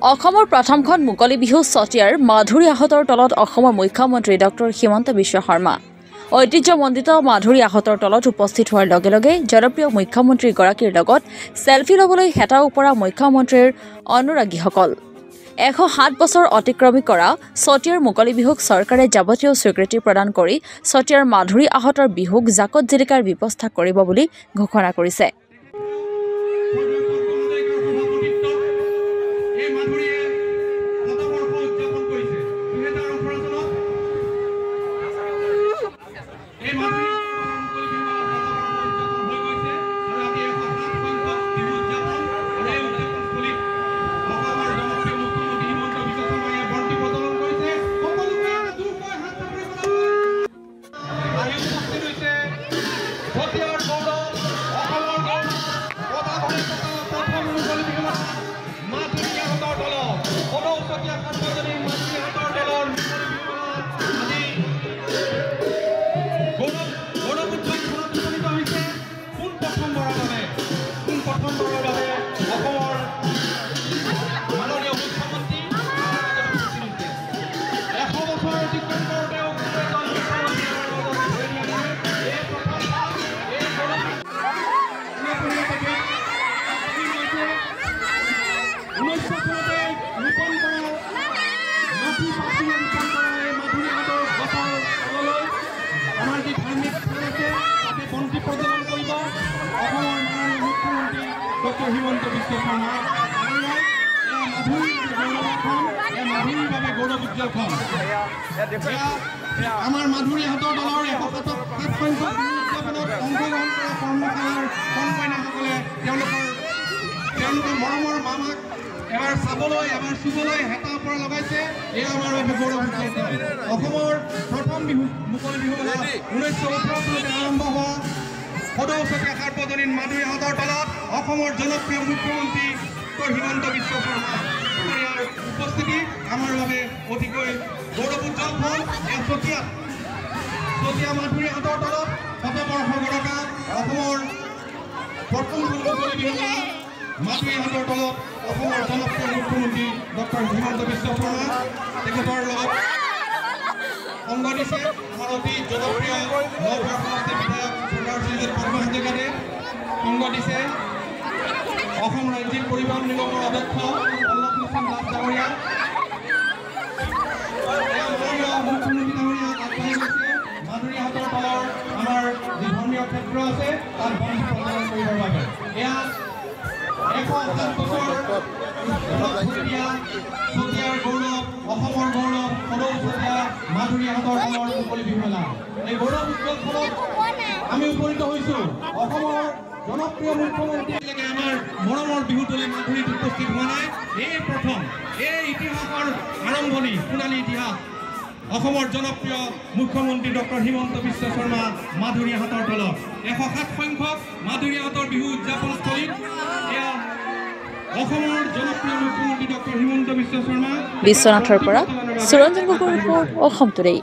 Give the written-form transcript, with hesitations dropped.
অসমৰ প্ৰথমখন মুকলি বিহু চতিয়াৰ মাধুৰী আহতৰ তলত অসমৰ মুখ্যমন্ত্ৰী ডক্টৰ হিমন্ত বিশ্ব শৰ্মা ঐতিহ্যমণ্ডিত মাধুৰী আহতৰ তলত উপস্থিত হোৱাৰ লগে লগে জনপ্ৰিয় মুখ্যমন্ত্ৰীগৰাকীৰ লগত সেলফি ল'বলৈ হেতা ওপৰা মুখ্যমন্ত্ৰীৰ অনুৰাগীসকল 107 বছৰ অতিক্ৰমী কৰা চতিয়াৰ মুকলি বিহুক চৰকাৰে যাৱতীয় স্বীকৃতি প্ৰদান কৰি চতিয়াৰ মাধুৰী আহতৰ বিহুক জাকত জিলিকাৰ ব্যৱস্থা কৰিব বুলি ঘোষণা কৰিছে। ডক্টৰ হিমন্ত বিশ্ব শৰ্মা গৌৰৱ উজ্জ্বলখন আমাৰ মাধুৰী হাতৰ দলৰ 107 সংখ্যক অংশগ্ৰহণ কৰা কৰ্মশালাৰ কণকইনাসকলে তেওঁলোকৰ মৰমৰ মামাক এবাৰ চাবলৈ এবাৰ চুবলৈ হেতা ওপৰ লগাইছে। এয়া আমাৰ বাবে গৌৰৱ উজ্জ্বল। অসমৰ প্ৰথম বিহু মুকলি বিহু 1918 চনতে আৰম্ভ হোৱা সদৌ চতিয়া সাৰ্বজনীন মাধুৰী হাতৰ তলত অসমৰ জনপ্ৰিয় মুখ্যমন্ত্ৰী ডক্টৰ হিমন্ত বিশ্ব শৰ্মা উপস্থিতি আমাৰ বাবে অতিকৈ গৌৰৱ উজ্জ্বল ফল। চতিয়া মাধুৰী হাতৰ তলত শতবৰ্ষ গৰকা অসমৰ প্ৰথম মুকলি বিহু মাধুৰী হাতৰ তলত অসমৰ জনপ্ৰিয় মুখ্যমন্ত্ৰী ডক্টৰ হিমন্ত বিশ্ব শৰ্মা তেখেতৰ লগত সংগ দিছে আমাৰ অতি জনপ্ৰিয় নগাঁও সমষ্টিৰ বিধায়ক শ্ৰীযুত পদ্ম হাজৰিকাদেৱে সংগ দিছে অসম ৰাজ্যিক পৰিবহণ নিগমৰ অধ্যক্ষ পল্লৱ লোচন দাস ডাঙৰীয়া মুখ্যমন্ত্ৰী ডাঙৰীয়া আগবাঢ়ি গৈছে মাধুৰী হাতৰ তলৰ আমাৰ যি ধৰ্মীয় ক্ষেত্ৰ আছে তাত বন্ধ প্ৰদান কৰিবৰ বাবে এয়া 107 বছৰ চতিয়াৰ গৌৰৱ অসমৰ গৌৰৱ সদৌ চতিয়া মাধুৰী হাতৰ তলৰ মুকলি বিহু মেলা। এই গৌৰৱ উজ্জ্বল ফলত আমি উপনীত হৈছোঁ অসমৰ জনপ্ৰিয় মুখ্যমন্ত্ৰীলৈকে আমাৰ মৰমৰ বিহুতলী মাধুৰীত উপস্থিত হোৱা নাই। এই প্ৰথম এই ইতিহাসৰ আৰম্ভণি সোণালী ইতিহাস অসমৰ জনপ্ৰিয় মুখ্যমন্ত্ৰী ডক্টৰ হিমন্ত বিশ্ব শৰ্মা মাধুৰী হাতৰ তলত 107 সংখ্যক মাধুৰী হাতৰ বিহু উদযাপনস্থলীত এয়া অসমৰ জনপ্ৰিয় মুখ্যমন্ত্ৰী ডক্টৰ হিমন্ত বিশ্ব শৰ্মা বিশ্বনাথৰ পৰা সুৰঞ্জন গগৈৰ ৰিপৰ্ট অসম টুডে।